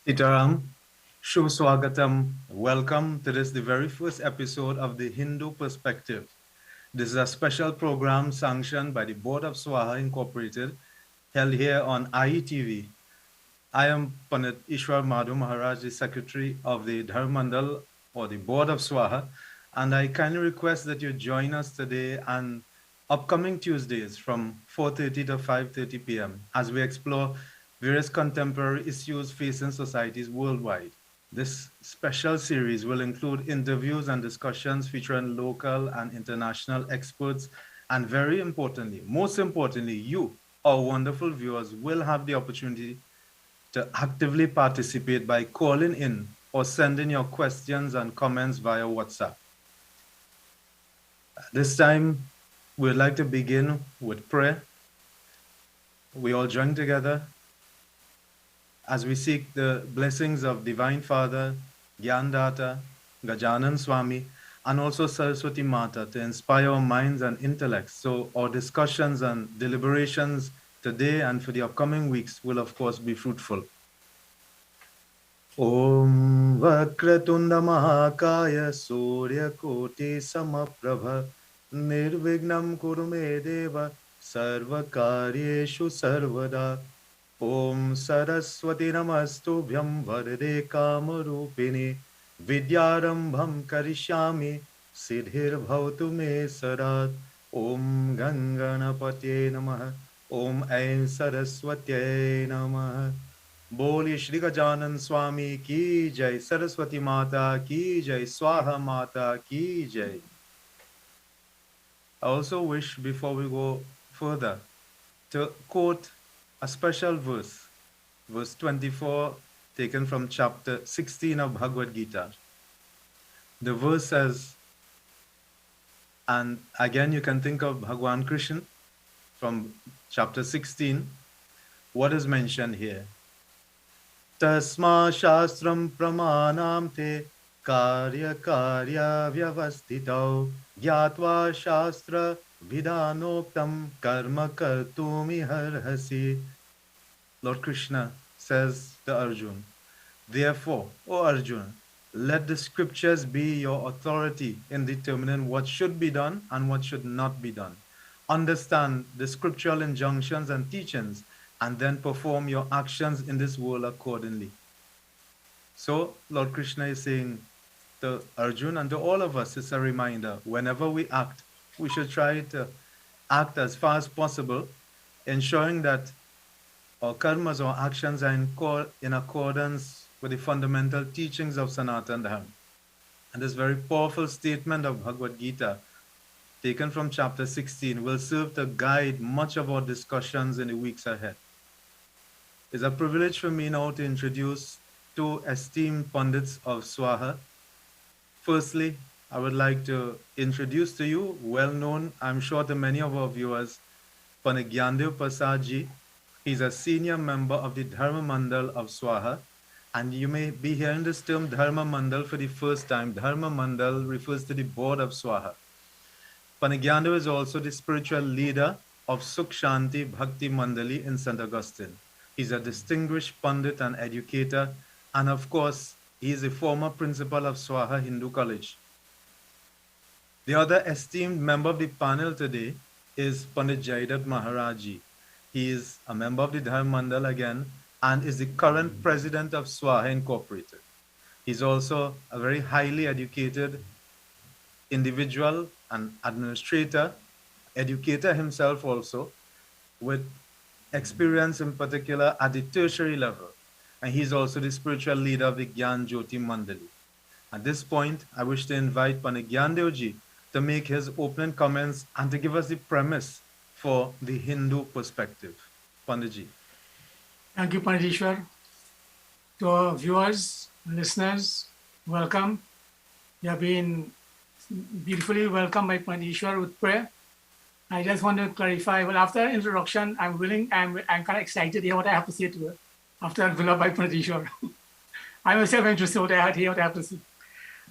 Itaram, Shubh Swagatam. Welcome to the very first episode of the Hindu Perspective. This is a special program sanctioned by the Board of Swaha Incorporated, held here on IETV. I am Pandit Ishwar Madhu Maharaj, the Secretary of the Dharmandal or the Board of Swaha, and I kindly request that you join us today and upcoming Tuesdays from 4:30 to 5:30 p.m. as we explore various contemporary issues facing societies worldwide. This special series will include interviews and discussions featuring local and international experts, and very importantly, most importantly, you, our wonderful viewers, will have the opportunity to actively participate by calling in or sending your questions and comments via WhatsApp. This time, we'd like to begin with prayer. We all join together as we seek the blessings of Divine Father, Gyandata, Gajanan Swami, and also Saraswati Mata to inspire our minds and intellects. So our discussions and deliberations today and for the upcoming weeks will of course be fruitful. Om Vakratunda Mahakaya Surya Koti Samaprabha Nirvignam Kurume Deva Sarvakaryeshu Sarvada Om Saraswati Namastubhyam Varade Kamarupini Vidyarambham Karishyami Siddhir Bhavatu Me Sarat Om Ganganapate Namaha Om Aim Saraswatye Namaha बोलिए श्री गजानन स्वामी की जय, सरस्वती माता की जय, स्वाहा mata ki jai. I also wish, before we go further, to quote a special verse, verse 24, taken from chapter 16 of Bhagavad Gita. The verse says, and again you can think of Bhagwan Krishna from chapter 16, what is mentioned here? Tasma shastram pramanam te karya vyavastitau gyatva shastra vidhanoktam karma kartumi harhasi. Lord Krishna says to Arjuna, therefore, O Arjuna, let the scriptures be your authority in determining what should be done and what should not be done. Understand the scriptural injunctions and teachings, and then perform your actions in this world accordingly. So Lord Krishna is saying to Arjuna and to all of us, it's a reminder, whenever we act, we should try to act as far as possible, ensuring that our karmas or actions are in accordance with the fundamental teachings of Sanatana Dharma. And this very powerful statement of Bhagavad Gita, taken from chapter 16, will serve to guide much of our discussions in the weeks ahead. It's a privilege for me now to introduce two esteemed pundits of Swaha. Firstly, I would like to introduce to you, well known, I'm sure to many of our viewers, Pandit Gyandev Prasad ji. He's a senior member of the Dharma Mandal of Swaha. And you may be hearing this term Dharma Mandal for the first time. Dharma Mandal refers to the board of Swaha. Pandit Gyandev is also the spiritual leader of Sukh Shanti Bhakti Mandali in St. Augustine. He's a distinguished pundit and educator, and of course, he is a former principal of Swaha Hindu College. The other esteemed member of the panel today is Pandit Jaidat Maharaji. He is a member of the Dharma Mandal again, and is the current president of Swaha Incorporated. He's also a very highly educated individual and administrator, educator himself also, with experience in particular at the tertiary level. And he's also the spiritual leader of the Gyan Jyoti Mandali. At this point, I wish to invite Pandit Gyandev ji to make his opening comments and to give us the premise for the Hindu perspective. Panditji. Thank you, Pandit Ishwar. To our viewers, listeners, welcome. You have been beautifully welcomed by Pandit Ishwar with prayer. I just want to clarify, well, after introduction, I'm kind of excited to hear what I have to say to her after developed by Pandit Ishwar. I'm myself interested in what I have to say.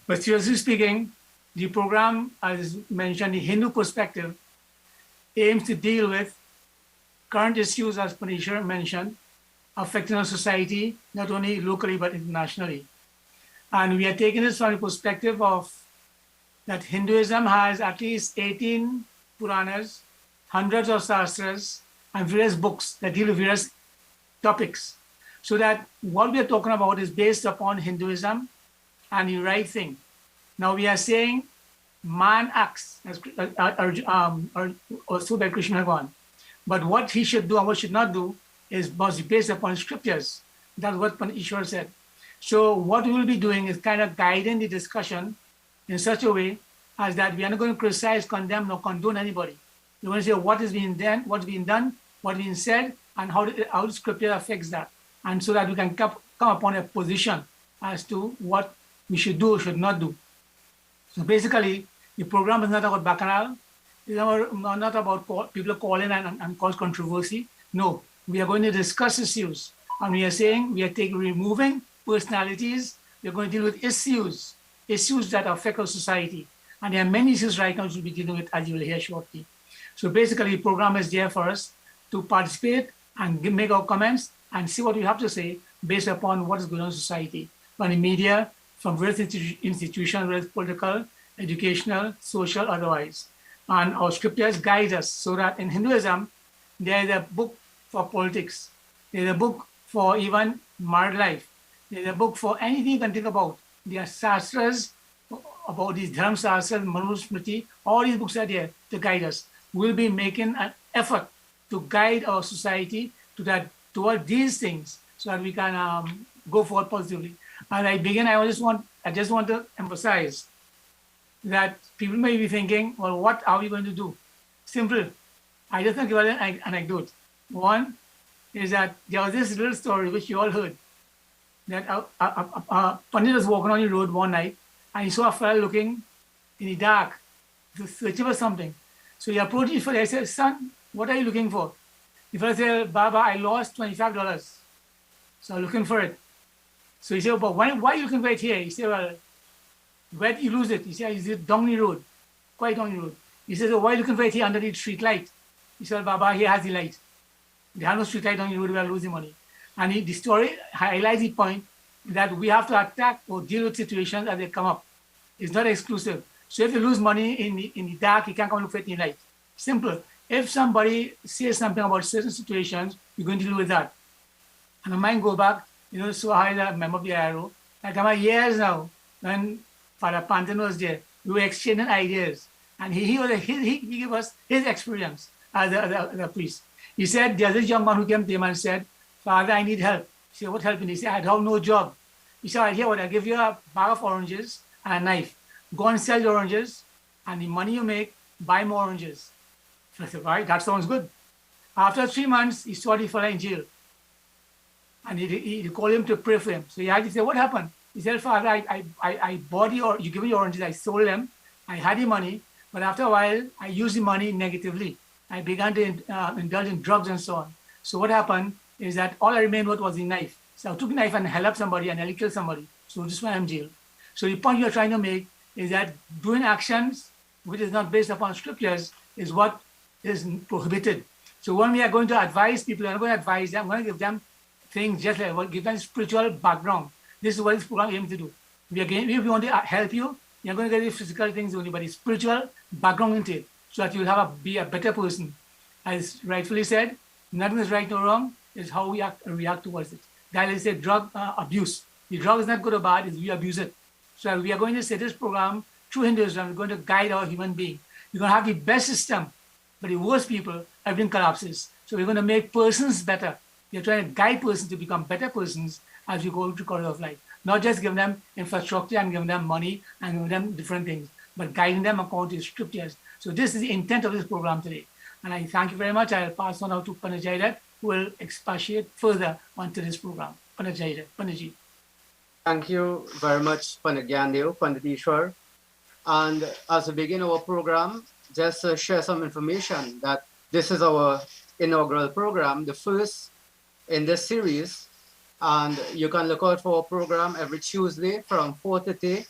But seriously speaking, the program, as mentioned, the Hindu perspective, aims to deal with current issues, as Pandit Ishwar mentioned, affecting our society, not only locally but internationally. And we are taking this from the perspective of that Hinduism has at least 18 Puranas, hundreds of Shastras, and various books that deal with various topics. So that what we are talking about is based upon Hinduism and the right thing. Now we are saying man acts, as also by Krishna Bhagavan. But what he should do and what should not do is based upon scriptures. That's what Ishwar said. So what we will be doing is kind of guiding the discussion in such a way as that we are not going to criticize, condemn, or condone anybody. We're going to say what is being done, what's being done, what's being said, and how the scripture affects that. And so that we can come upon a position as to what we should do or should not do. So basically, the program is not about bacchanal. It's not about people calling and cause controversy. No, we are going to discuss issues. And we are saying we are removing personalities. We're going to deal with issues that affect our society. And there are many issues right now to be dealing with, as you will hear shortly. So basically, the program is there for us to participate and make our comments and see what we have to say based upon what is going on in society, from the media, from various institutions, whether it's political, educational, social, otherwise. And our scriptures guide us so that in Hinduism, there is a book for politics. There's a book for even married life. There's a book for anything you can think about. There are shastras about these dharma shastras, manusmriti, all these books are there to guide us. We'll be making an effort to guide our society toward these things so that we can go forward positively. As I begin, I just want to emphasize that people may be thinking, well, what are we going to do? Simple. I just want to give an anecdote. One is that there was this little story which you all heard, that a Pandit was walking on the road one night and he saw a fellow looking in the dark, searching for something. So he approached the fellow. He said, son, what are you looking for? The fellow said, Baba, I lost $25. So I'm looking for it. So he said, but why are you looking for it here? He said, well, where did you lose it? He said, is it down the road? Quite down the road. He said, so why are you looking for it here under the street light? He said, well, Baba, here has the light. There are no street light down the road, we are losing money. And the story highlights the point that we have to attack or deal with situations as they come up. It's not exclusive. So if you lose money in the dark, you can't come look for it in the light. Simple. If somebody says something about certain situations, you're going to deal with that. And I might go back, so I remember the arrow. Like my years now, when Father Pantan was there, we were exchanging ideas. And he gave us his experience as a priest. He said, there's this young man who came to him and said, Father, I need help. He said, what help? And he said, I have no job. He said, here, I'll give you a bag of oranges and a knife. Go and sell the oranges, and the money you make, buy more oranges. So I said, right, that sounds good. After 3 months, he saw the fellow in jail. And he called him to pray for him. So he had to say, what happened? He said, Father, I bought you give me the oranges, I sold them, I had the money, but after a while, I used the money negatively. I began to indulge in drugs and so on. So what happened is that all I remained with was the knife. So I took the knife and held up somebody and I killed somebody. So this is why I'm in jail. So the point you're trying to make is that doing actions which is not based upon scriptures is what is prohibited. So when we are going to advise people, I'm going to advise them, I'm going to give them things just like give them spiritual background. This is what this program aims to do. If we want to help you, you're going to get the physical things only, but the spiritual background into it, so that you'll be a better person. As rightfully said, nothing is right or wrong, it's how we react towards it. That is a drug abuse. The drug is not good or bad, it's we abuse it. So we are going to say this program through Hinduism, we're going to guide our human being. We're going to have the best system, but the worst people, everything collapses. So we're going to make persons better. We're trying to guide persons to become better persons as we go through the course of life. Not just give them infrastructure and give them money and give them different things, but guiding them according to scriptures. So this is the intent of this program today. And I thank you very much. I'll pass on now to Panajairat, who will expatiate further onto this program. Panaji. Thank you very much, Panagyandev, Panditishwar. And as we begin our program, just share some information that this is our inaugural program, the first in this series. And you can look out for our program every Tuesday from 4:30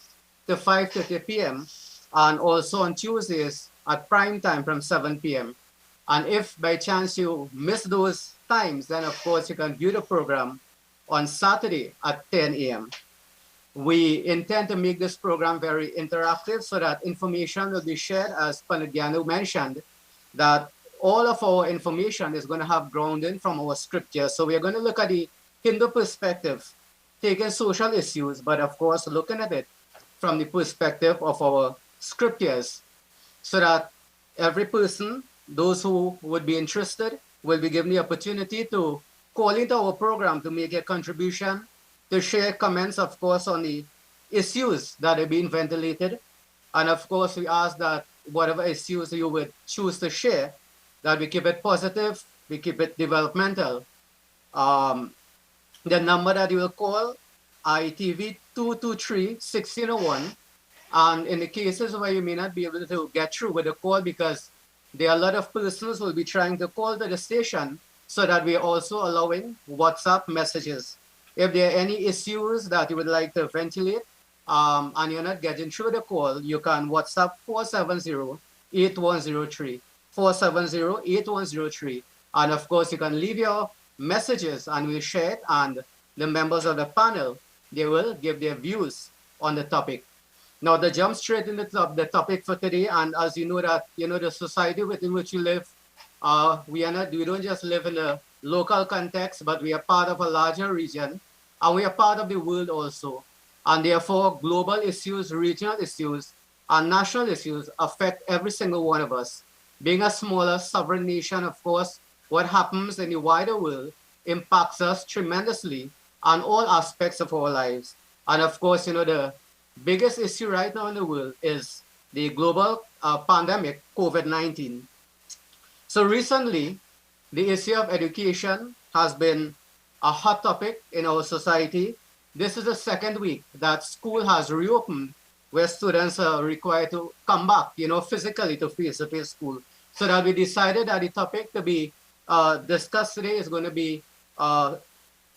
to 5:30 p.m. and also on Tuesdays at prime time from 7 p.m. And if by chance you miss those times, then of course you can view the program on Saturday at 10 a.m. We intend to make this program very interactive so that information will be shared, as Panagiano mentioned, that all of our information is going to have grounding from our scriptures. So we're going to look at the Hindu perspective, taking social issues, but of course looking at it from the perspective of our scriptures, so that every person, those who would be interested, will be given the opportunity to call into our program to make a contribution, to share comments, of course, on the issues that are being ventilated. And of course, we ask that whatever issues you would choose to share, that we keep it positive, we keep it developmental. Um, the number that you will call, ITV 223-1601. And in the cases where you may not be able to get through with the call, because there are a lot of persons who will be trying to call to the station, so that we are also allowing WhatsApp messages. If there are any issues that you would like to ventilate, and you're not getting through the call, you can WhatsApp 470-8103, 470-8103. And of course, you can leave your messages and we'll share it. And the members of the panel, they will give their views on the topic. Now, to jump straight into the topic for today, and as you know that, the society within which we live, we don't just live in a local context, but we are part of a larger region, and we are part of the world also. And therefore, global issues, regional issues, and national issues affect every single one of us. Being a smaller sovereign nation, of course, what happens in the wider world impacts us tremendously on all aspects of our lives. And of course, the biggest issue right now in the world is the global pandemic, COVID-19. So recently, the issue of education has been a hot topic in our society. This is the second week that school has reopened, where students are required to come back, physically to face-to-face school. So that we decided that the topic to be discussed today is going to be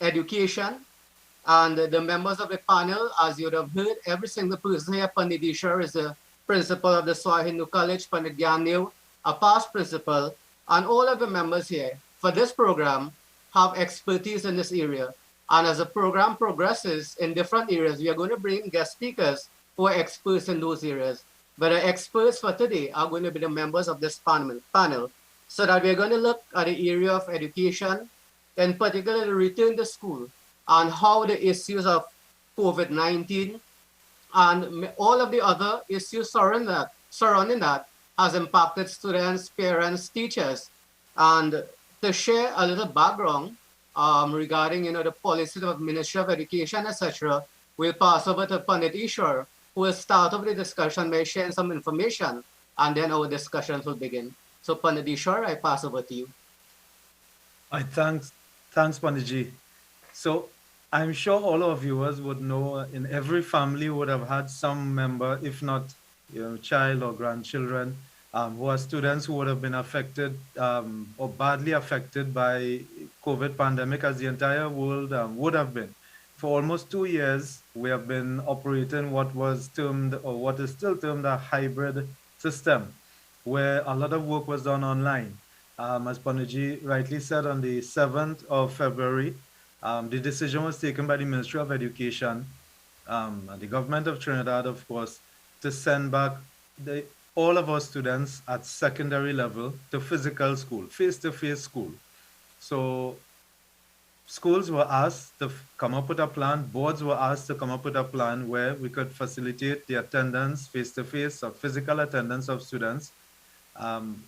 education. And the members of the panel, as you would have heard, every single person here, Pandit Ishwar is the principal of the S1E01 Hindu College, Pandit Gyandev, a past principal, and all of the members here for this program have expertise in this area. And as the program progresses in different areas, we are going to bring guest speakers who are experts in those areas. But the experts for today are going to be the members of this panel, so that we're going to look at the area of education, in particular the return to school, and how the issues of COVID-19 and all of the other issues surrounding that has impacted students, parents, teachers. And to share a little background regarding the policies of Ministry of Education, etc., we'll pass over to Pandit Ishwar, who will start off the discussion by sharing some information, and then our discussions will begin. So Pandit Ishwar, I pass over to you. Thanks, Panditji. So I'm sure all our viewers would know in every family would have had some member, if not child or grandchildren, who are students who would have been affected or badly affected by COVID pandemic, as the entire world would have been. For almost 2 years, we have been operating what was termed, or what is still termed, a hybrid system, where a lot of work was done online. As Panditji rightly said, on the 7th of February, the decision was taken by the Ministry of Education and the government of Trinidad, of course, to send back all of our students at secondary level to physical school, face-to-face school. So schools were asked to come up with a plan, boards were asked to come up with a plan where we could facilitate the attendance, face-to-face or physical attendance of students on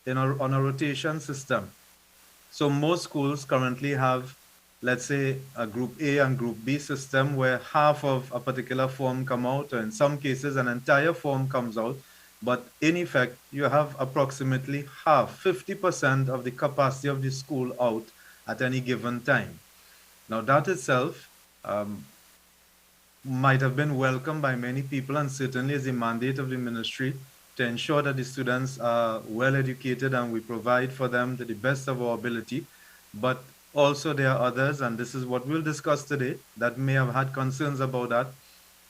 a rotation system. So most schools currently have, let's say, a group A and group B system where half of a particular form come out, or in some cases an entire form comes out. But in effect, you have approximately half, 50% of the capacity of the school out at any given time. Now that itself might have been welcomed by many people, and certainly is a mandate of the ministry to ensure that the students are well educated and we provide for them to the best of our ability. But also there are others, and this is what we'll discuss today, that may have had concerns about that.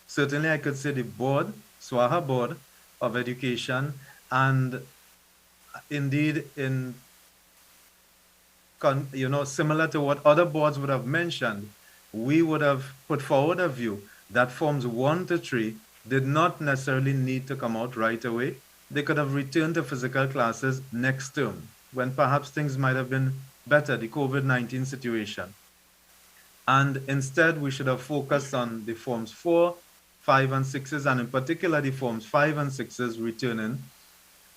Certainly I could say the board, SWAHA Board of Education, and indeed in similar to what other boards would have mentioned, we would have put forward a view that forms 1 to 3 did not necessarily need to come out right away. They could have returned to physical classes next term, when perhaps things might have been better, the COVID-19 situation. And instead, we should have focused on the forms 4, 5, and 6s, and in particular, the forms 5 and 6s returning,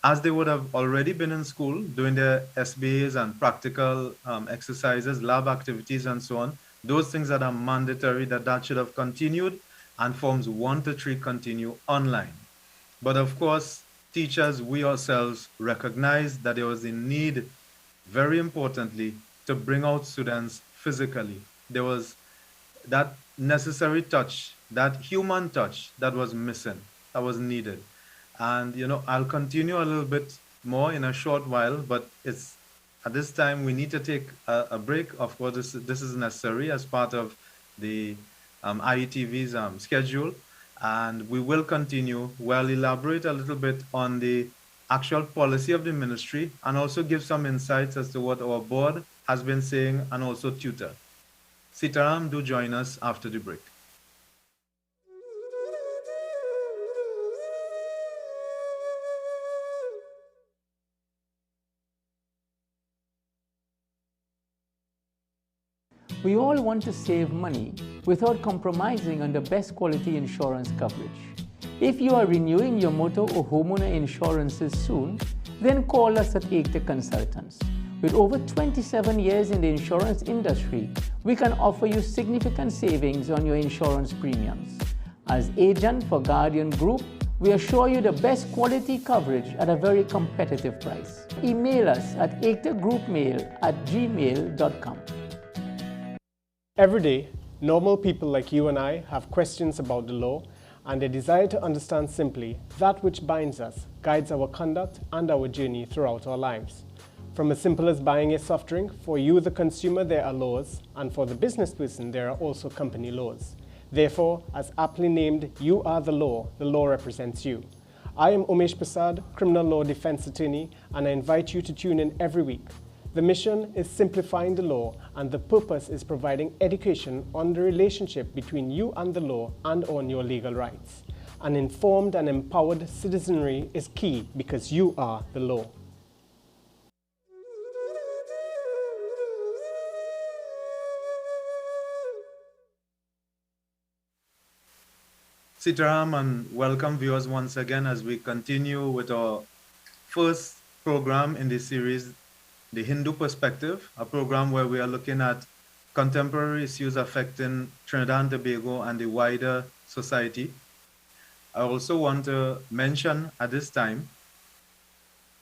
as they would have already been in school doing their SBAs and practical exercises, lab activities, and so on. Those things that are mandatory, that should have continued, and forms 1 to 3 continue online. But of course, teachers, we ourselves recognized that there was a need, very importantly, to bring out students physically. There was that necessary touch, that human touch that was missing, that was needed. And I'll continue a little bit more in a short while, but it's at this time we need to take a break. Of course, this is necessary as part of the IETV's schedule, and we will continue. We'll elaborate a little bit on the actual policy of the ministry and also give some insights as to what our board has been saying and also tutor. Sitaram, do join us after the break. We all want to save money without compromising on the best quality insurance coverage. If you are renewing your motor or homeowner insurances soon, then call us at Ekta Consultants. With over 27 years in the insurance industry, we can offer you significant savings on your insurance premiums. As agent for Guardian Group, we assure you the best quality coverage at a very competitive price. Email us at ektagroupmail@gmail.com. Every day, normal people like you and I have questions about the law and a desire to understand simply that which binds us, guides our conduct and our journey throughout our lives. From as simple as buying a soft drink, for you the consumer there are laws, and for the business person there are also company laws. Therefore, as aptly named, you are the law represents you. I am Umesh Prasad, criminal law defense attorney, and I invite you to tune in every week. The mission is simplifying the law, and the purpose is providing education on the relationship between you and the law and on your legal rights. An informed and empowered citizenry is key because you are the law. Sitaram, and welcome viewers once again as we continue with our first program in this series, The Hindu Perspective, a program where we are looking at contemporary issues affecting Trinidad and Tobago and the wider society. I also want to mention at this time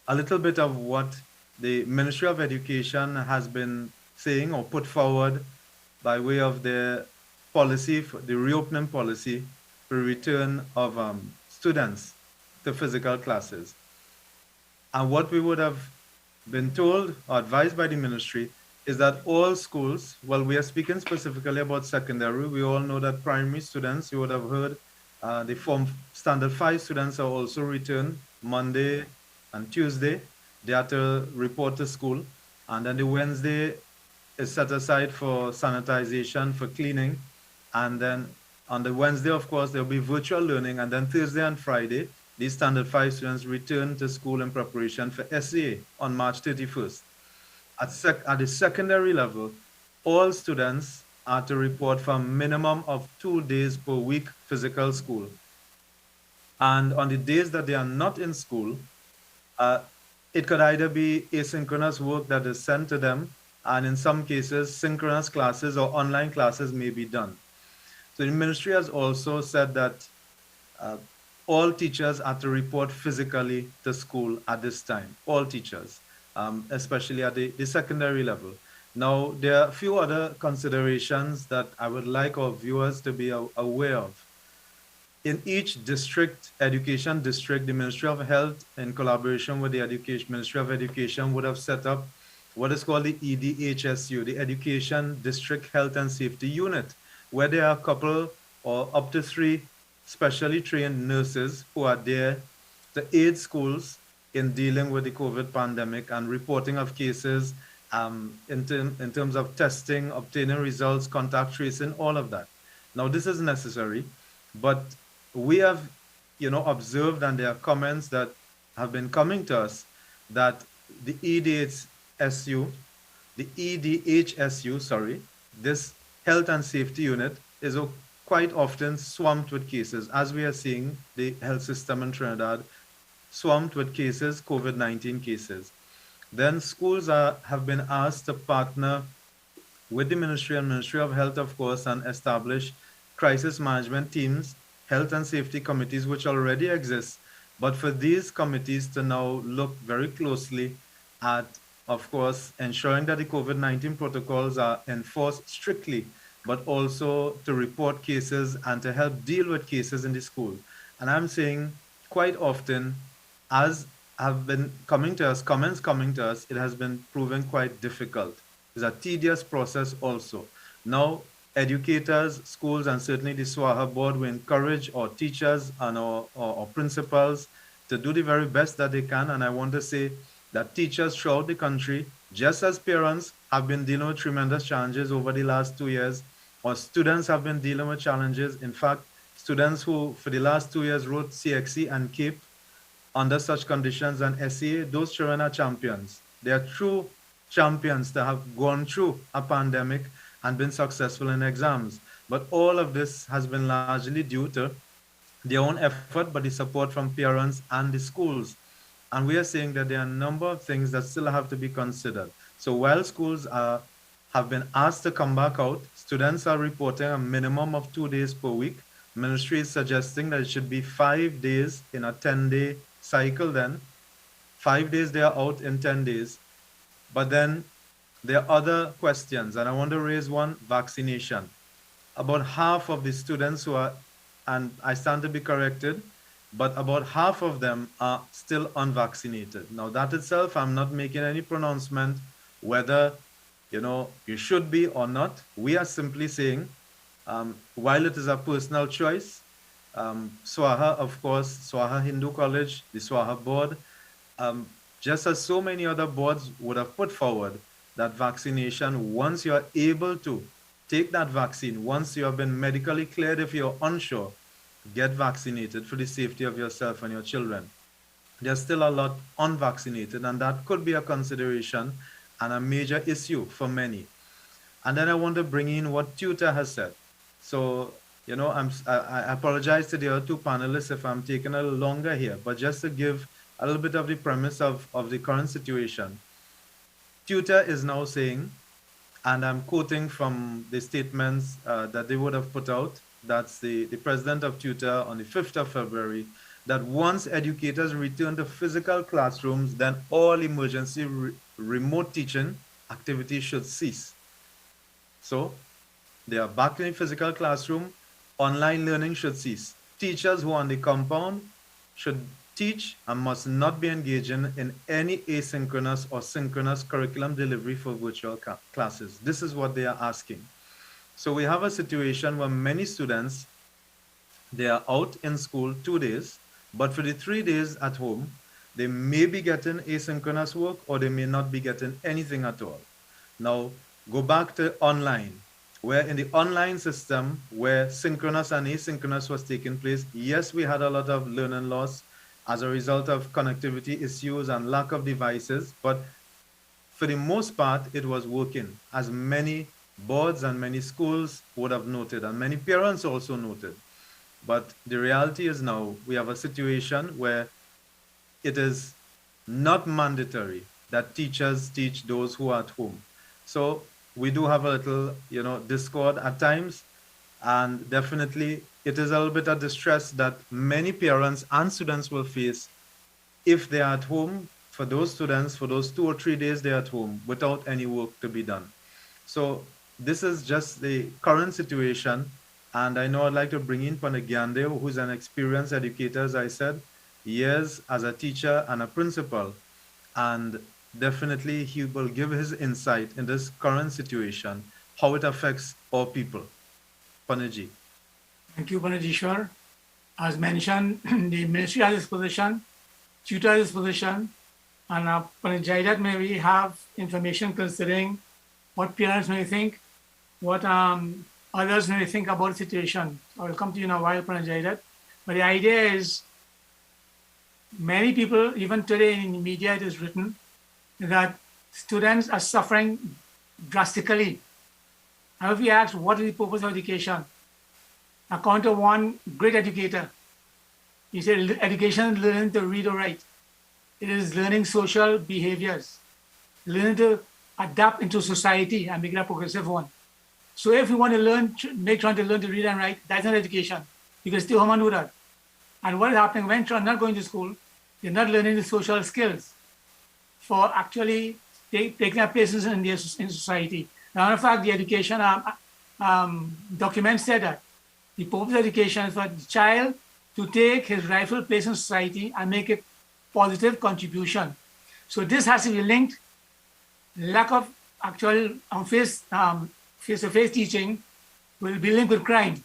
a little bit of what the Ministry of Education has been saying or put forward by way of their policy, the reopening policy for return of students to physical classes. And what we would have been told or advised by the ministry is that all schools, well, we are speaking specifically about secondary. We all know that primary students, you would have heard, the Form Standard 5 students are also returned Monday and Tuesday. They have to report to school. And then the Wednesday is set aside for sanitization, for cleaning. And then on the Wednesday, of course, there'll be virtual learning. And then Thursday and Friday, these Standard 5 students return to school in preparation for SEA on March 31st. At the secondary level, all students are to report for a minimum of 2 days per week physical school. And on the days that they are not in school, it could either be asynchronous work that is sent to them, and in some cases, synchronous classes or online classes may be done. So the ministry has also said that all teachers are to report physically to school at this time, all teachers, especially at the secondary level. Now, there are a few other considerations that I would like our viewers to be aware of. In each district, education district, the Ministry of Health, in collaboration with the Ministry of Education, would have set up what is called the EDHSU, the Education District Health and Safety Unit, where there are a couple or up to 3 specially trained nurses who are there to aid schools in dealing with the COVID pandemic and reporting of cases in terms of testing, obtaining results, contact tracing, all of that. Now, this is necessary, but we have, observed, and there are comments that have been coming to us that the EDHSU, the EDHSU, sorry, this health and safety unit is quite often swamped with cases, as we are seeing the health system in Trinidad swamped with cases, COVID-19 cases. Then schools have been asked to partner with the Ministry and Ministry of Health, of course, and establish crisis management teams, health and safety committees, which already exist. But for these committees to now look very closely at, of course, ensuring that the COVID-19 protocols are enforced strictly, but also to report cases and to help deal with cases in the school. And I'm saying quite often, as have been coming to us, comments coming to us, it has been proven quite difficult. It's a tedious process also. Now, educators, schools, and certainly the SWAHA board will encourage our teachers and our principals to do the very best that they can. And I want to say that teachers throughout the country, just as parents have been dealing with tremendous challenges over the last 2 years, or students have been dealing with challenges. In fact, students who for the last 2 years wrote CXE and CAPE under such conditions and SEA, those children are champions. They are true champions to have gone through a pandemic and been successful in exams. But all of this has been largely due to their own effort, but the support from parents and the schools. And we are saying that there are a number of things that still have to be considered. So while schools have been asked to come back out, students are reporting a minimum of 2 days per week. Ministry is suggesting that it should be 5 days in a 10-day cycle then. 5 days they are out in 10 days. But then there are other questions, and I want to raise one: vaccination. About half of the students who are, and I stand to be corrected, but about half of them are still unvaccinated. Now that itself, I'm not making any pronouncement whether, you should be or not. We are simply saying, while it is a personal choice, SWAHA, of course, SWAHA Hindu College, the SWAHA board, just as so many other boards would have put forward, that vaccination, once you're able to take that vaccine, once you have been medically cleared, if you're unsure, get vaccinated for the safety of yourself and your children. There's still a lot unvaccinated, and that could be a consideration and a major issue for many. And then I want to bring in what Tutor has said. So, I apologize to the other two panelists if I'm taking a little longer here, but just to give a little bit of the premise of the current situation. Tutor is now saying, and I'm quoting from the statements that they would have put out, that's the president of Tutor on the 5th of February, that once educators return to physical classrooms, then all emergency remote teaching activities should cease. So they are back in the physical classroom, online learning should cease. Teachers who are on the compound should teach and must not be engaging in any asynchronous or synchronous curriculum delivery for virtual classes. This is what they are asking. So we have a situation where many students, they are out in school 2 days, but for the 3 days at home, they may be getting asynchronous work or they may not be getting anything at all. Now, go back to online, where in the online system where synchronous and asynchronous was taking place, yes, we had a lot of learning loss as a result of connectivity issues and lack of devices, but for the most part, it was working, as many boards and many schools would have noted, and many parents also noted. But the reality is now we have a situation where it is not mandatory that teachers teach those who are at home. So we do have a little, discord at times, and definitely it is a little bit of distress that many parents and students will face if they are at home. For those students, for those 2 or 3 days they're at home without any work to be done. So this is just the current situation. And I know I'd like to bring in Panagyande, who's an experienced educator, as I said, years as a teacher and a principal. And definitely he will give his insight in this current situation, how it affects our people. Panaji. Thank you, Panajishwar. As mentioned, the ministry has its position, tutor has its position, And Panajaidat, may we have information considering what parents may think, what others may think about the situation. I will come to you in a while, Panajaidat. But the idea is many people, even today in the media, it is written that students are suffering drastically. And if we ask, what is the purpose of education? According to one great educator, he said, education is learning to read or write. It is learning social behaviors, learning to adapt into society and make it a progressive one. So if you want to learn, trying to learn to read and write, that's not education. You can stay home and do that. And what is happening when children are not going to school, they're not learning the social skills for actually taking their places in society. Now, in fact, the education document said that the purpose of education is for the child to take his rightful place in society and make a positive contribution. So this has to be linked, lack of actual face-to-face teaching will be linked with crime.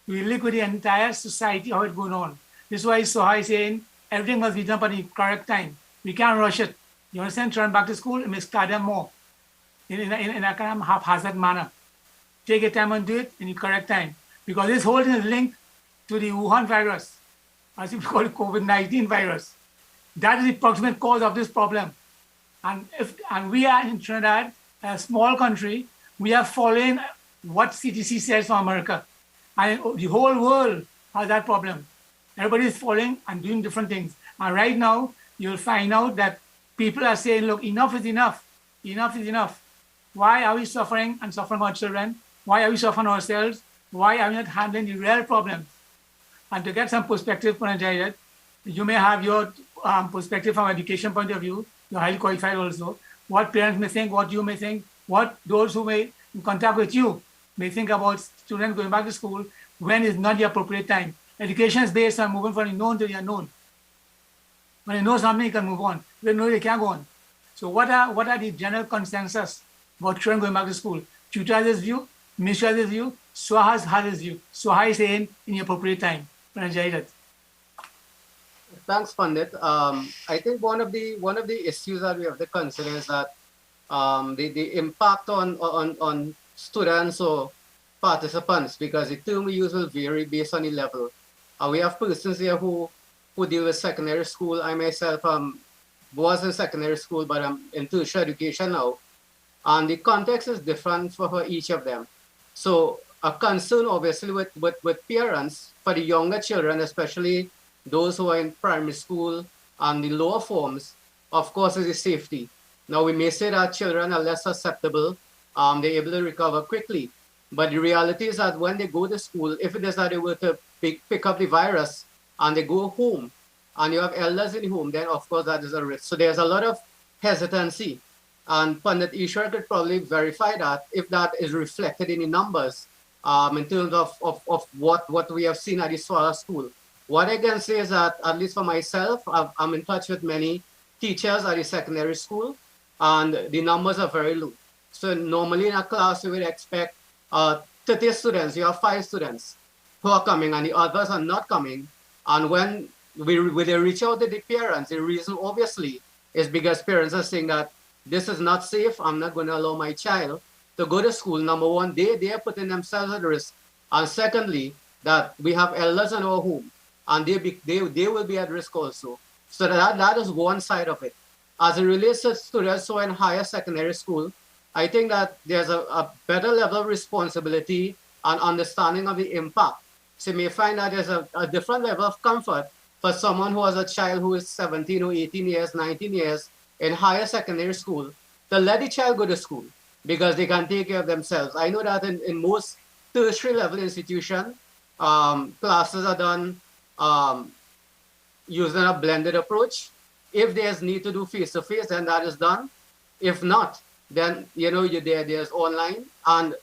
We link with the entire society, how it's going on. This is why Sohai is saying everything must be done by the correct time. We can't rush it. You understand? Turn back to school, it may start them more in a kind of haphazard manner. Take your time and do it in the correct time. Because this whole thing is linked to the Wuhan virus, as we call it COVID-19 virus. That is the proximate cause of this problem. And we are in Trinidad, a small country, we are following what CDC says from America. And the whole world has that problem. Everybody is following and doing different things. And right now, you'll find out that people are saying, look, enough is enough. Enough is enough. Why are we suffering and suffering our children? Why are we suffering ourselves? Why are we not handling the real problems? And to get some perspective, Panajaidat, you may have your perspective from education point of view. You're highly qualified also. What parents may think, what you may think, what those who may in contact with you may think about students going back to school when is not the appropriate time. Education is based on moving from the known to the unknown. When you know something, you can move on. When you know, you can't go on. So what are the general consensus about children going back to school? Tutor has his view, minister has his view, Swaha has his view. Swaha is saying in the appropriate time. Panajaidat. Thanks, Pandit. I think one of the issues that we have to consider is that the impact on students or participants, because the term we use will vary based on the level. We have persons here who deal with secondary school. I myself was in secondary school, but I'm in tertiary education now. And the context is different for each of them. So a concern obviously with parents for the younger children, especially those who are in primary school and the lower forms, of course, is the safety. Now, we may say that children are less susceptible, they're able to recover quickly. But the reality is that when they go to school, if it is that they were to pick up the virus and they go home and you have elders in the home, then of course that is a risk. So there's a lot of hesitancy. And Pandit Ishwar could probably verify that if that is reflected in the numbers in terms of what we have seen at the Swara school. What I can say is that, at least for myself, I'm in touch with many teachers at the secondary school, and the numbers are very low. So normally in a class, you would expect 30 students, you have 5 students who are coming and the others are not coming. And when they reach out to the parents, the reason obviously is because parents are saying that this is not safe, I'm not going to allow my child to go to school. Number one, they are putting themselves at risk. And secondly, that we have elders in our home and they will be at risk also. So that is one side of it. As it relates to students who are in higher secondary school, I think that there's a better level of responsibility and understanding of the impact. So you may find that there's a different level of comfort for someone who has a child who is 17 or 18 years, 19 years in higher secondary school to let the child go to school because they can take care of themselves. I know that in most tertiary level institutions, classes are done using a blended approach. If there's need to do face-to-face, then that is done. If not, then there's online. And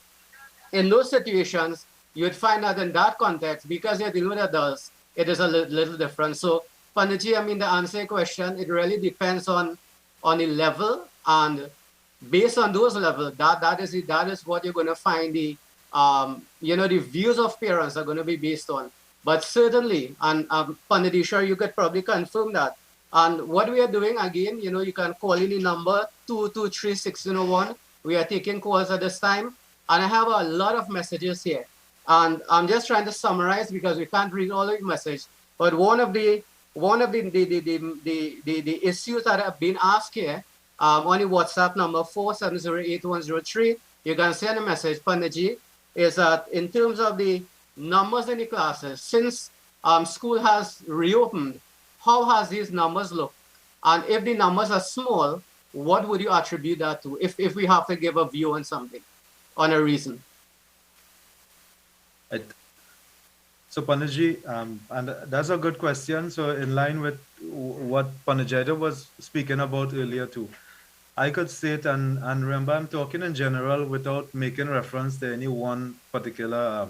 in those situations, you'd find that in that context, because you're dealing with adults, it is a little different. So, Panditji, to answer your question, it really depends on the level, and based on those levels, that is what you're going to find the views of parents are going to be based on. But certainly, and Pandit Ishwar, you could probably confirm that And what we are doing, again, you can call in the number 223-1601. We are taking calls at this time. And I have a lot of messages here. And I'm just trying to summarize because we can't read all of the message. But one of the issues that have been asked here on the WhatsApp number 4708103, you can send a message, Panditji, is that in terms of the numbers in the classes, since school has reopened, how has these numbers looked? And if the numbers are small, what would you attribute that to if we have to give a view on something, on a reason? So Panajji, and that's a good question. So in line with what Panajita was speaking about earlier too, I could state, and remember I'm talking in general without making reference to any one particular,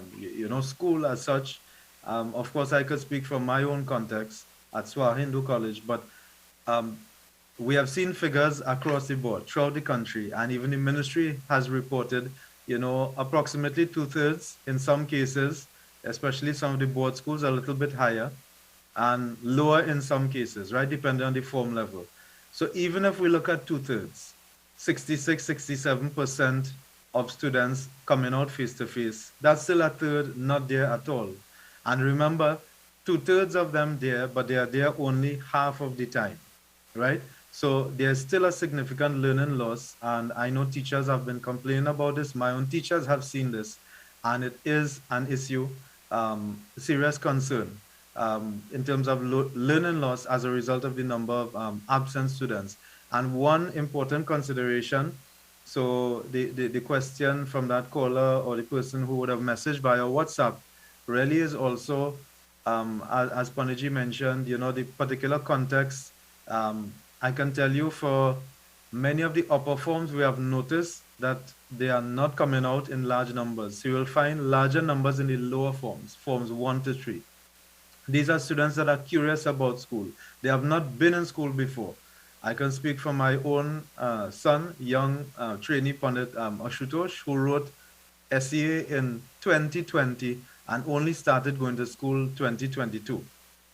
school as such. Of course, I could speak from my own context at Swah Hindu College, but we have seen figures across the board throughout the country, and even the ministry has reported, approximately 2/3 in some cases, especially some of the board schools, a little bit higher, and lower in some cases, right, depending on the form level. So even if we look at 2/3, 66, 67% of students coming out face-to-face, that's still a third not there at all. And remember, 2/3 of them there, but they are there only half of the time, right? So there's still a significant learning loss, and I know teachers have been complaining about this. My own teachers have seen this, and it is an issue, serious concern in terms of learning loss as a result of the number of absent students. And one important consideration, so the question from that caller or the person who would have messaged via WhatsApp really is also, as Paniji mentioned, the particular context. I can tell you for many of the upper forms, we have noticed that they are not coming out in large numbers. So you will find larger numbers in the lower forms, forms 1 to 3. These are students that are curious about school. They have not been in school before. I can speak from my own son, young trainee Pandit Ashutosh, who wrote SEA in 2020 and only started going to school 2022,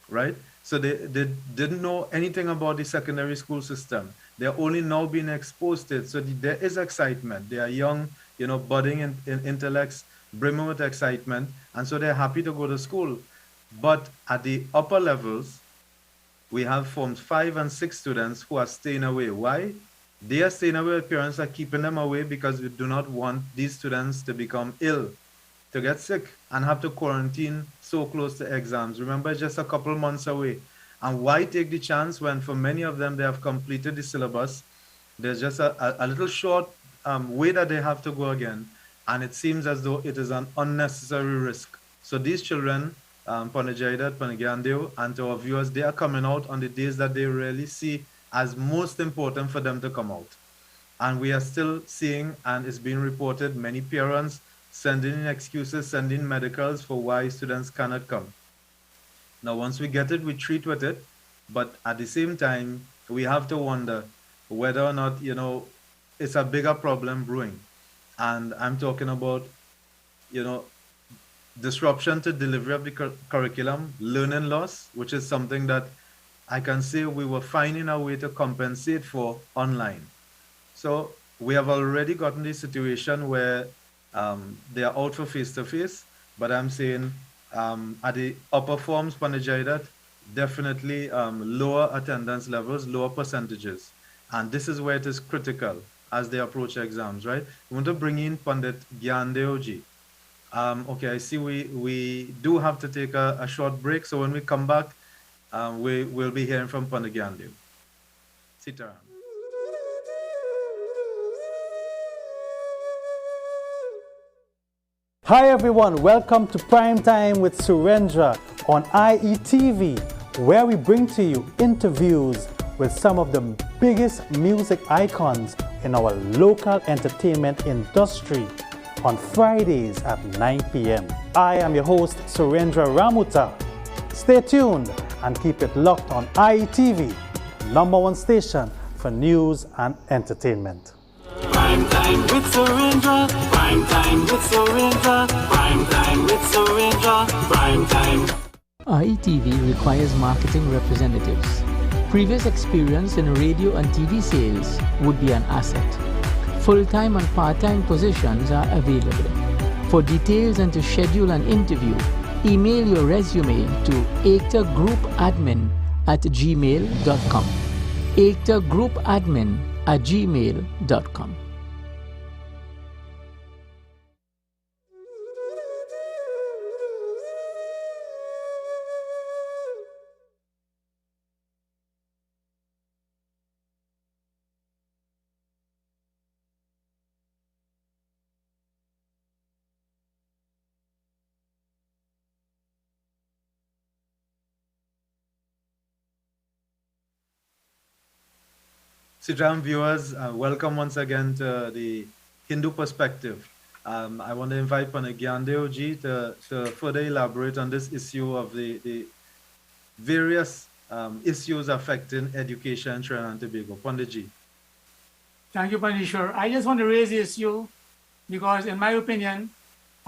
right? So they didn't know anything about the secondary school system. They're only now being exposed to it. So there is excitement. They are young, budding in intellects, brimming with excitement. And so they're happy to go to school. But at the upper levels, we have forms 5 and 6 students who are staying away. Why? They are staying away. Parents are keeping them away because we do not want these students to become ill, to get sick and have to quarantine so close to exams. Remember, just a couple months away. And why take the chance when for many of them, they have completed the syllabus? There's just a little short way that they have to go again. And it seems as though it is an unnecessary risk. So these children, Panajaidat, Panagyandev, and to our viewers, they are coming out on the days that they really see as most important for them to come out. And we are still seeing, and it's being reported, many parents sending in excuses, sending medicals for why students cannot come. Now, once we get it, we treat with it. But at the same time, we have to wonder whether or not, it's a bigger problem brewing. And I'm talking about, disruption to delivery of the curriculum, learning loss, which is something that I can say we were finding a way to compensate for online. So we have already gotten the situation where they are out for face-to-face, but I'm saying at the upper forms, Panajaidat, definitely lower attendance levels, lower percentages. And this is where it is critical as they approach exams, right? We want to bring in Pandit Gyandeoji. Okay, I see we do have to take a short break. So when we come back, we'll be hearing from Pandit Gyandev. Sitaram. Hi everyone, welcome to Prime Time with Surendra on IETV, where we bring to you interviews with some of the biggest music icons in our local entertainment industry on Fridays at 9 p.m. I am your host, Surendra Ramuta. Stay tuned and keep it locked on IETV, #1 station for news and entertainment. Prime time with Surendra. Prime time with Surendra. Prime time with Surendra. Prime time. IETV requires marketing representatives. Previous experience in radio and TV sales would be an asset. Full-time and part-time positions are available. For details and to schedule an interview, email your resume to ektergroupadmin@gmail.com. ektergroupadmin@gmail.com. Sijam viewers, welcome once again to the Hindu Perspective. I want to invite Panagyandev ji to further elaborate on this issue of the various issues affecting education in Trinidad and Tobago. Pandit. Thank you, Pandishwar. I just want to raise the issue because, in my opinion,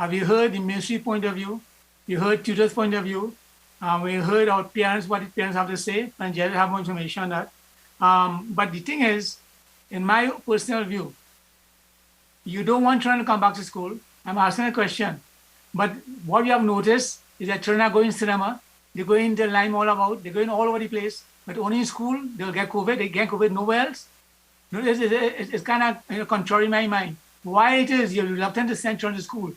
we heard the ministry point of view, we heard tutors' point of view, we heard our parents, what the parents have to say, and Jerry have more information on that. But the thing is, in my personal view, you don't want children to come back to school. I'm asking a question. But what we have noticed is that children are going cinema, they're going to Lime all about, they're going all over the place, but only in school, they'll get COVID, they get COVID nowhere else. It's kind of contrary in my mind. Why it is you're reluctant to send children to school?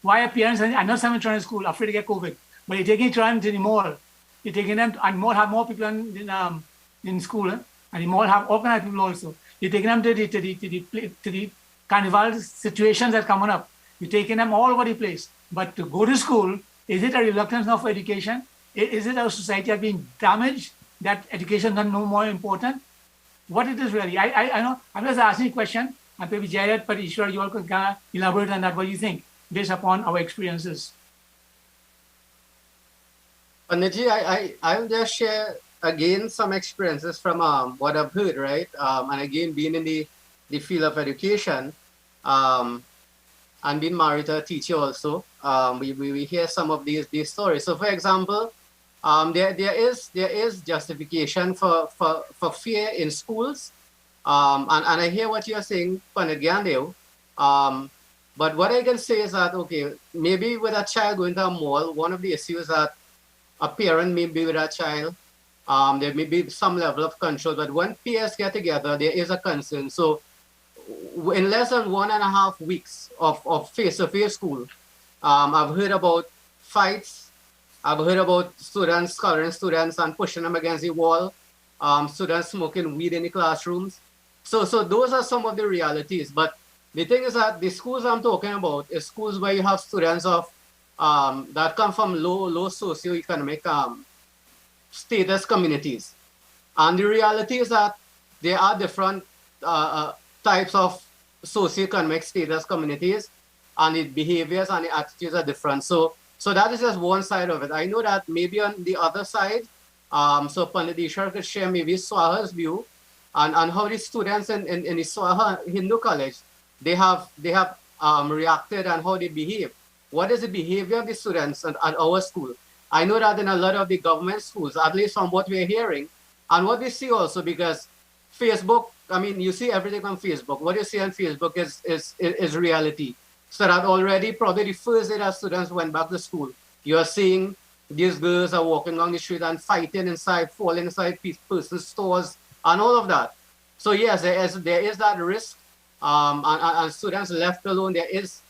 Why are parents are not sending children to school, afraid to get COVID? But you're taking children to the mall. You're taking them, and mall have more people in school, and the mall have all kinds of people also. You're taking them to the carnival situations that are coming up. You're taking them all over the place. But to go to school, is it a reluctance now for education? Is it our society has been damaged that education is no more important? What it is really? I know, I'm just asking a question, and maybe Jared, but Ishwar, you all could elaborate on that, what you think, based upon our experiences. Panditji, I will just share again some experiences from what I've heard, right? And again, being in the field of education, and being married to a teacher also, we hear some of these stories. So, for example, there is justification for fear in schools, and I hear what you're saying, Panagyandev. But what I can say is that, okay, maybe with a child going to a mall, one of the issues that a parent may be with a child, there may be some level of control, but when peers get together, there is a concern. So in less than 1.5 weeks of face-to-face school, I've heard about fights. I've heard about students coloring students and pushing them against the wall, students smoking weed in the classrooms. So those are some of the realities. But the thing is that the schools I'm talking about is schools where you have students of that come from low socioeconomic status communities. And the reality is that there are different types of socioeconomic status communities, and the behaviors and the attitudes are different. So that is just one side of it. I know that maybe on the other side, so Pandit Ishwar could share maybe Swaha's view and how the students in the Swaha Hindu College, they have reacted and how they behave. What is the behavior of the students at our school? I know that in a lot of the government schools, at least from what we're hearing, and what we see also, because Facebook, I mean, you see everything on Facebook. What you see on Facebook is reality. So that already, probably the first day that students went back to school, you're seeing these girls are walking along the street and fighting inside, falling inside person's stores, and all of that. So yes, there is that risk, and students left alone, there is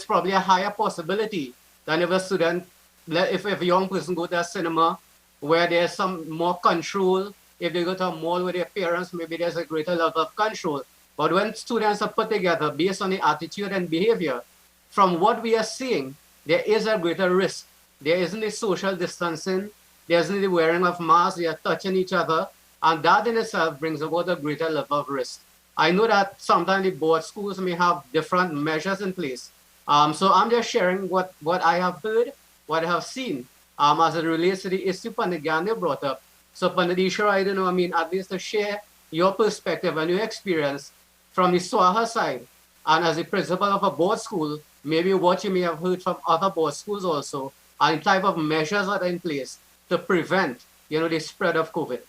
probably a higher possibility than if a student, if a young person go to a cinema where there's some more control. If they go to a mall with their parents, maybe there's a greater level of control. But when students are put together based on the attitude and behavior, from what we are seeing, there is a greater risk. There isn't the social distancing, there isn't the wearing of masks, they are touching each other, and that in itself brings about a greater level of risk. I know that sometimes the board schools may have different measures in place. So I'm just sharing what I have heard, what I have seen, as it relates to the issue Panagyandev brought up. So Pandit Ishwar, I don't know, I mean, at least to share your perspective and your experience from the Swaha side, and as a principal of a board school, maybe what you may have heard from other board schools also, and the type of measures that are in place to prevent, the spread of COVID.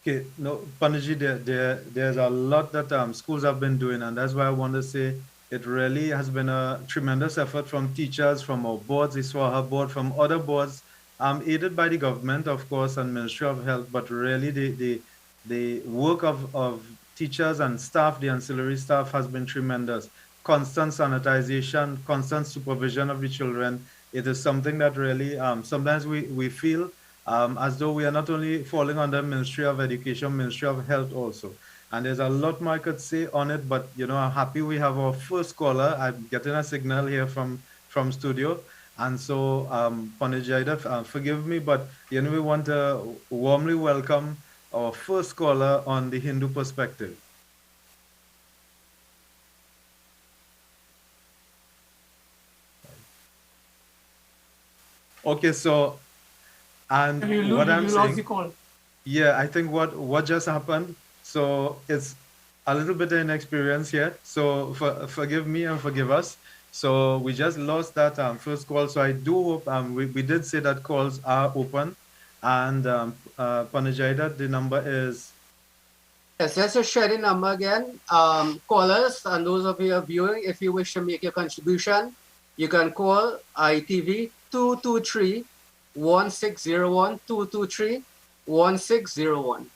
Okay, no, Panaji, there's a lot that schools have been doing, and that's why I want to say it really has been a tremendous effort from teachers, from our boards, the SWAHA board, from other boards, aided by the government, of course, and Ministry of Health, but really the work of teachers and staff, the ancillary staff, has been tremendous. Constant sanitization, constant supervision of the children. It is something that really sometimes we feel as though we are not only falling under Ministry of Education, Ministry of Health also. And there's a lot more I could say on it, but I'm happy we have our first caller. I'm getting a signal here from studio. And so, Panajida, forgive me, but we want to warmly welcome our first caller on the Hindu perspective. Okay, so, and what I'm you saying, lost the call. yeah, I think what just happened. So it's a little bit of inexperience here. So forgive me and forgive us. So we just lost that first call. So I do hope we did say that calls are open, and Panajida, the number is Yes, let's just share the number again. Callers and those of you who are viewing, if you wish to make your contribution, you can call ITV 223 1601 223 1601.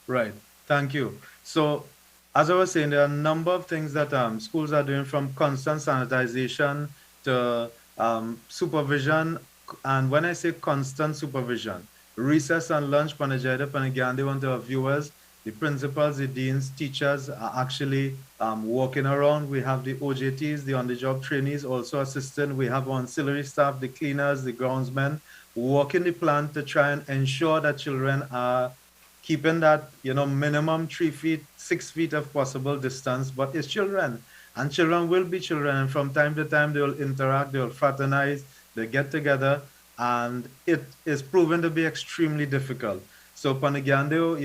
right. Thank you. So as I was saying, there are a number of things that schools are doing, from constant sanitization to supervision. And when I say constant supervision, recess and lunch, Panajida, Panagandi, want our viewers, the principals, the deans, teachers are actually walking around. We have the OJTs, the on-the-job trainees, also assistant. We have auxiliary staff, the cleaners, the groundsmen, walking the plant to try and ensure that children are keeping that minimum 3 feet 6 feet of possible distance, but it's children, and children will be children, and from time to time they will interact, they will fraternize, they get together, and it is proven to be extremely difficult. So Panagyandio,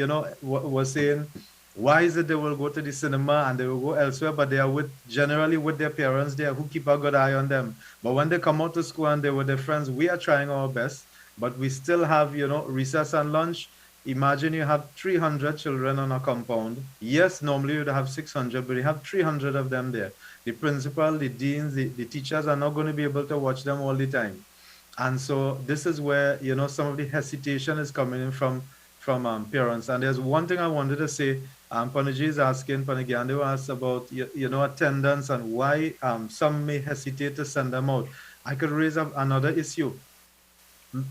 was saying, why is it they will go to the cinema and they will go elsewhere, but they are generally with their parents there who keep a good eye on them. But when they come out to school and they're with their friends, we are trying our best, but we still have, recess and lunch. Imagine you have 300 children on a compound. Yes, normally you'd have 600, but you have 300 of them there. The principal, the deans, the teachers are not going to be able to watch them all the time. And so this is where, some of the hesitation is coming in from parents. And there's one thing I wanted to say. Panaji is asking, Panagyando asked about, attendance and why some may hesitate to send them out. I could raise up another issue.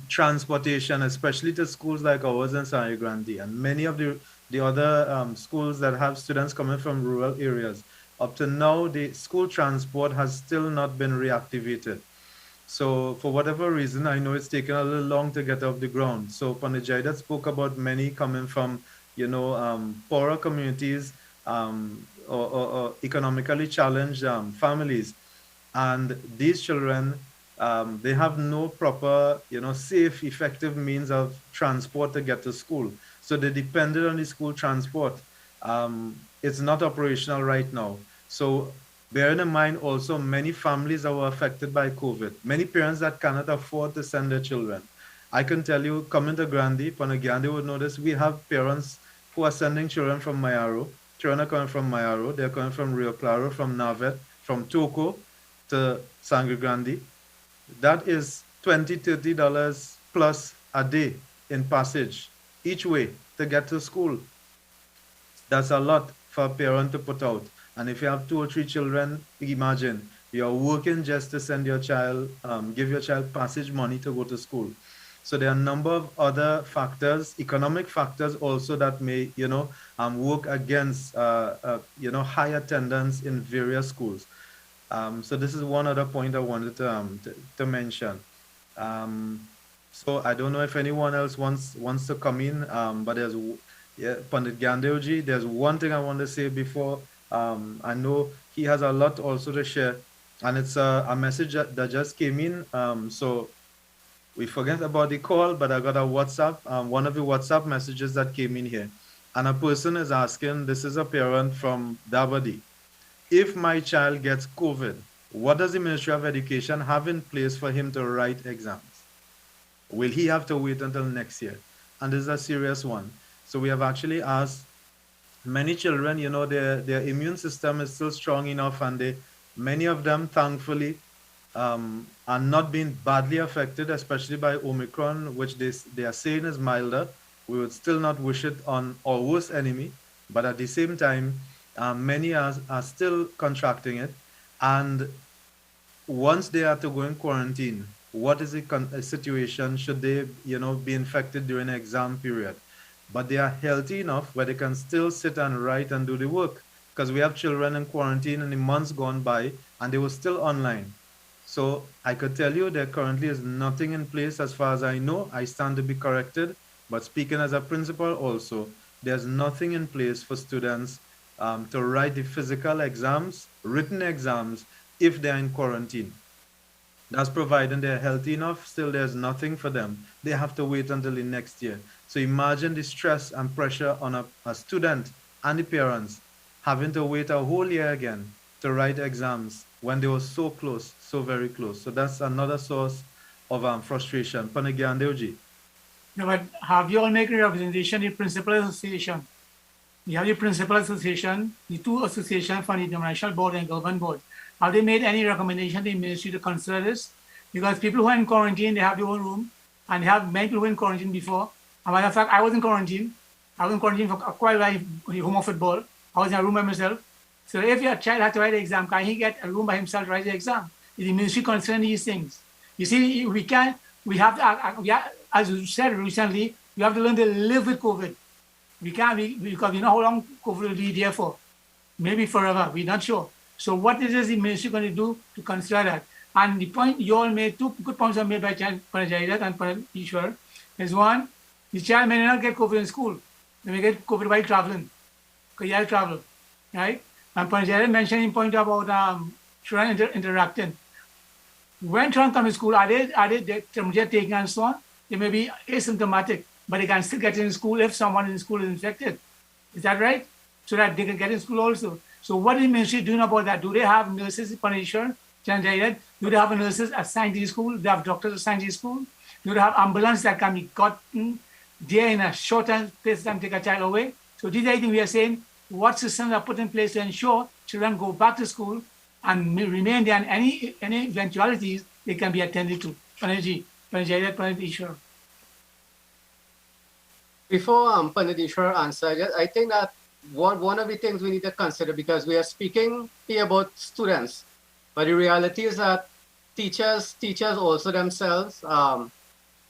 Transportation, especially to schools like ours in San Grande and many of the other schools that have students coming from rural areas. Up to now, the school transport has still not been reactivated. So for whatever reason, I know it's taken a little long to get off the ground. So Panajida spoke about many coming from, poorer communities, or economically challenged families. And these children, they have no proper, safe, effective means of transport to get to school. So they depended on the school transport. It's not operational right now. So bearing in mind also, many families that were affected by COVID, many parents that cannot afford to send their children. I can tell you, coming to Grandi, Panagandi would notice we have parents who are sending children from Mayaro. Children are coming from Mayaro, they're coming from Rio Claro, from Navet, from Toko to Sangre Grande. That is $20-$30 plus a day in passage each way to get to school. That's a lot for a parent to put out. And if you have 2 or 3 children, imagine you're working just to send your child, give your child passage money to go to school. So there are a number of other factors, economic factors also, that may, work against, high attendance in various schools. So this is one other point I wanted to mention. So I don't know if anyone else wants to come in, but there's Pandit Gandevji. There's one thing I want to say before. I know he has a lot also to share, and it's a message that just came in. So we forget about the call, but I got a WhatsApp, one of the WhatsApp messages that came in here, and a person is asking. This is a parent from Davadi. If my child gets COVID, what does the Ministry of Education have in place for him to write exams? Will he have to wait until next year? And this is a serious one. So we have actually asked many children, their immune system is still strong enough, and many of them, thankfully, are not being badly affected, especially by Omicron, which they are saying is milder. We would still not wish it on our worst enemy, but at the same time, many are still contracting it. And once they are to go in quarantine, what is the situation? Should they, be infected during the exam period? But they are healthy enough where they can still sit and write and do the work. Because we have children in quarantine in the months gone by, and they were still online. So I could tell you there currently is nothing in place as far as I know. I stand to be corrected. But speaking as a principal also, there's nothing in place for students to write the physical exams, written exams, if they're in quarantine. That's providing they're healthy enough. Still, there's nothing for them. They have to wait until the next year. So imagine the stress and pressure on a student and the parents having to wait a whole year again to write exams when they were so close, so very close. So that's another source of frustration. Panagyandeoji. No, but have you all make a representation in principal association? You have the principal association, the two associations from the international board and government board. Have they made any recommendation to the ministry to consider this? Because people who are in quarantine, they have their own room, and they have many people who were in quarantine before. As a matter of fact, I was in quarantine. I was in quarantine for quite a while in the home of football. I was in a room by myself. So if your child has to write the exam, can he get a room by himself to write the exam? Is the ministry concerned these things? You see, we have to, as you said recently, we have to learn to live with COVID. We can't, because we know how long COVID will be there for. Maybe forever, we're not sure. So what is the ministry going to do to consider that? And the point you all made, two good points are made by Panajaidat and Panadishwar, is one, the child may not get COVID in school. They may get COVID while traveling, because you have to travel, right? And Panajaidat mentioned in point about children interacting. When children come to school, are they taking and so on? They may be asymptomatic, but they can still get in school if someone in school is infected. Is that right? So that they can get in school also. So what is the ministry doing about that? Do they have nurses, Panajaidat? Do they have nurses assigned to the school? Do they have doctors assigned to the school? Do they have ambulance that can be gotten there in a short time, space time, take a child away? So these are the things we are saying. What systems are put in place to ensure children go back to school and remain there, and any eventualities they can be attended to. Panajaidat, Panadishwar. Before Panadishwar answers, I think that one of the things we need to consider, because we are speaking here about students, but the reality is that teachers also themselves,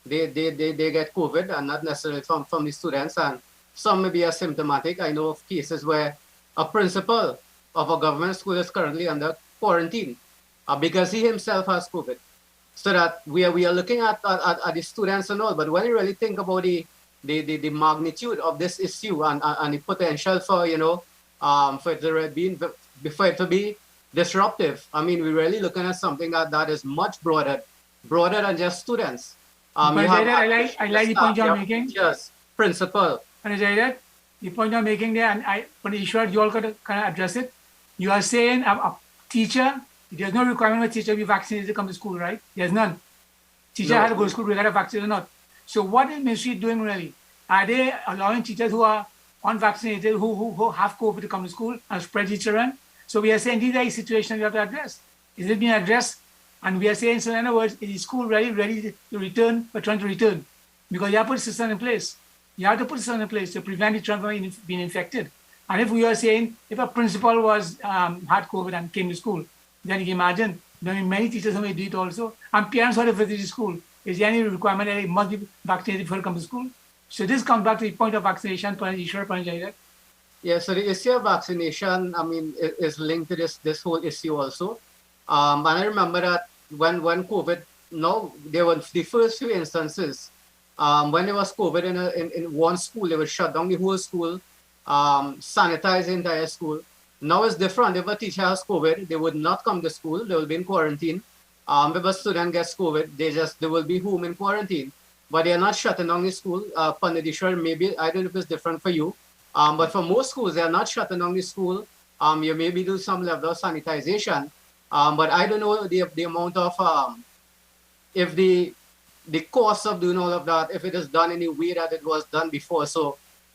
they get COVID, and not necessarily from the students, and some may be asymptomatic. I know of cases where a principal of a government school is currently under quarantine because he himself has COVID. So that we are looking at the students and all, but when you really think about the magnitude of this issue and the potential for for it to be disruptive, I mean, we're really looking at something that is much broader than just students. I like the point you're making. Yes, principal. Panajaidat, the point you're making there, and Panadishwar, you all got to kind of address it. You are saying a teacher, there's no requirement for teacher to be vaccinated to come to school, right? There's none. Teacher has to go to school whether they're vaccinated or not. So what is the ministry doing really? Are they allowing teachers who are unvaccinated, who have COVID to come to school and spread the children? So we are saying these are the situations we have to address. Is it being addressed? And we are saying, so in other words, is the school ready to return, but trying to return? Because you have to put a system in place. You have to put a system in place to prevent the children from being infected. And if we are saying, if a principal had COVID and came to school, then you can imagine, there are many teachers who may do it also. And parents who have to visit the school. Is there any requirement that they must be vaccinated before they come to school? So this comes back to the point of vaccination, Panajaidat. Yeah, so the issue of vaccination, I mean, is linked to this whole issue also. And I remember that when COVID, there were the first few instances, when there was COVID in one school, they would shut down the whole school, sanitize the entire school. Now it's different. If a teacher has COVID, they would not come to school. They will be in quarantine. If a student gets COVID, they will be home in quarantine. But they are not shutting down the school. Panadishwar, maybe, I don't know if it's different for you. But for most schools, they are not shutting down the school. You maybe do some level of sanitization. But I don't know the amount of, if the cost of doing all of that, if it is done in a way that it was done before. So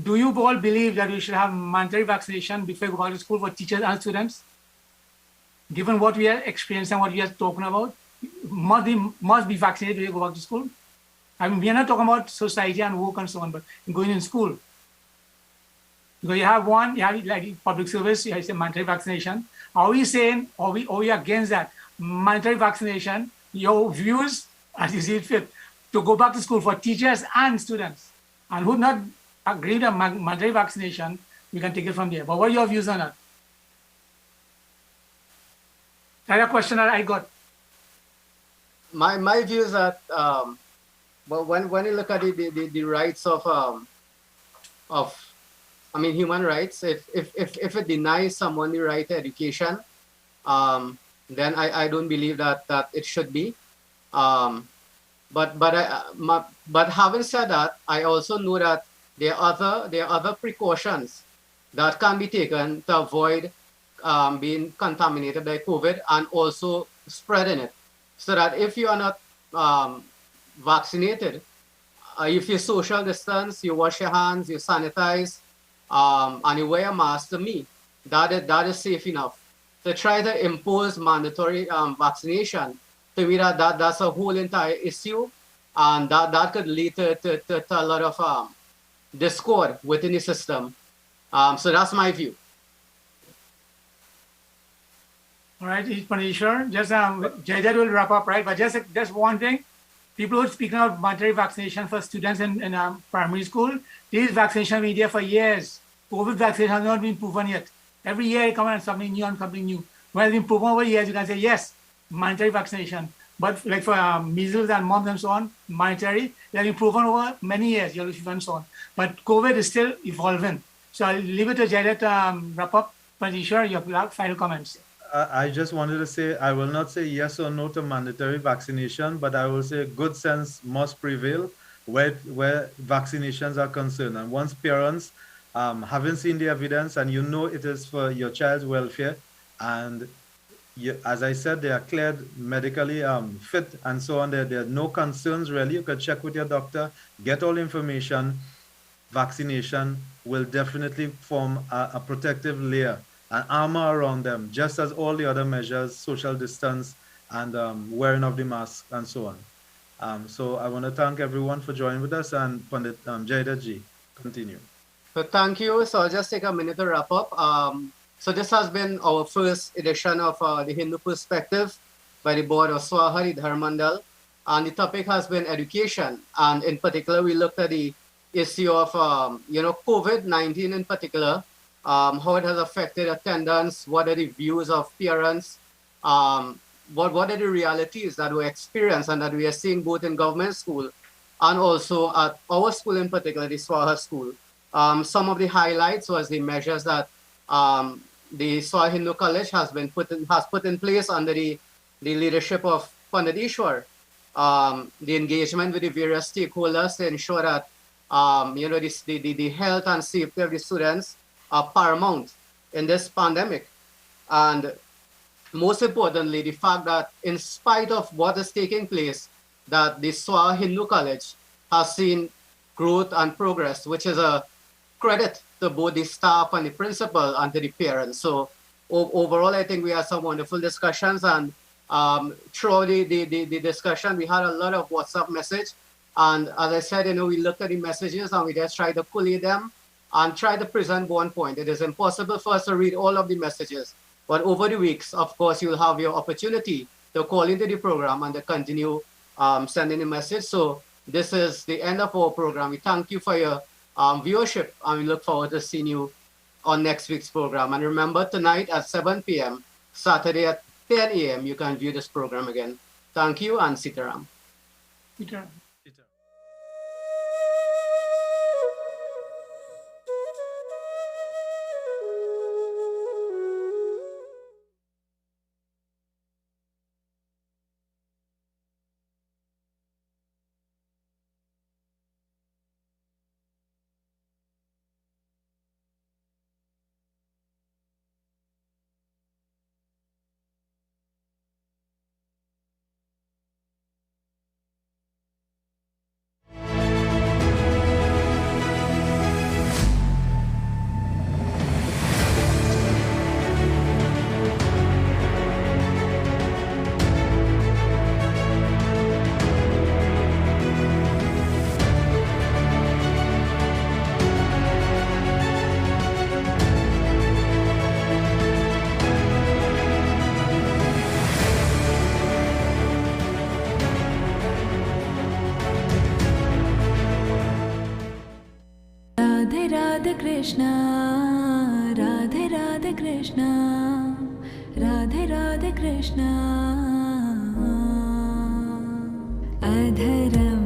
do you all believe that we should have mandatory vaccination before we go back to school for teachers and students? Given what we are experiencing, what we are talking about, must be vaccinated before we go back to school. I mean, we are not talking about society and work and so on, but going in school. Because you have one, you have like public service, you have mandatory vaccination. Are we saying, are we against that? Mandatory vaccination, your views, as you see it fit, to go back to school for teachers and students. And who not agree with mandatory vaccination, we can take it from there. But what are your views on that? That's a question that I got. My view is that well, when you look at the rights of I mean human rights, if it denies someone the right to education, then I don't believe that it should be. But having said that, I also know that there are other precautions that can be taken to avoid being contaminated by COVID and also spreading it. So that if you are not vaccinated, if you social distance, you wash your hands, you sanitize, and you wear a mask, to me, that is safe enough. To try to impose mandatory vaccination, to me that's a whole entire issue, and that could lead to a lot of discord within the system. So that's my view. All right, Panishwar, just Jaydev will wrap up, right? But just one thing, people who are speaking of mandatory vaccination for students in primary school, these vaccinations have been there for years. COVID vaccination has not been proven yet. Every year it comes out something new and something new. When it's been proven over years, you can say, yes, mandatory vaccination. But like for measles and mumps and so on, mandatory, they have been proven over many years, yellow fever and so on. But COVID is still evolving. So I'll leave it to Jaydev to wrap up. Panishwar, your final comments. I just wanted to say, I will not say yes or no to mandatory vaccination, but I will say good sense must prevail where vaccinations are concerned. And once parents haven't seen the evidence and you know it is for your child's welfare, and you, as I said, they are cleared medically fit and so on, there are no concerns really. You could check with your doctor, get all information. Vaccination will definitely form a protective layer, an armor around them, just as all the other measures, social distance and wearing of the mask and so on. So I want to thank everyone for joining with us, and Pandit Jaydev ji, continue. So thank you. So I'll just take a minute to wrap up. So this has been our first edition of the Hindu Perspective by the board of Swahari Dharmandal. And the topic has been education. And in particular, we looked at the issue of, COVID-19 in particular, how it has affected attendance, what are the views of parents, what are the realities that we experience and that we are seeing both in government school and also at our school in particular, the Swaha school. Some of the highlights was the measures that the Swaha Hindu College has put in place under the leadership of Pandit Ishwar. The engagement with the various stakeholders to ensure that the health and safety of the students are paramount in this pandemic. And most importantly, the fact that in spite of what is taking place, that the Swaha Hindu College has seen growth and progress, which is a credit to both the staff and the principal and to the parents. So overall, I think we had some wonderful discussions, and throughout the discussion, we had a lot of WhatsApp message. And as I said, we looked at the messages and we just tried to collate them and try to present one point. It is impossible for us to read all of the messages, but over the weeks, of course, you'll have your opportunity to call into the program and to continue sending a message. So this is the end of our program. We thank you for your viewership, and we look forward to seeing you on next week's program. And remember, tonight at 7 p.m., Saturday at 10 a.m., you can view this program again. Thank you, and Sitaram. Sitaram. Radhe Radhe Krishna Radhe Radhe Krishna Radhe Radhe Krishna अधरम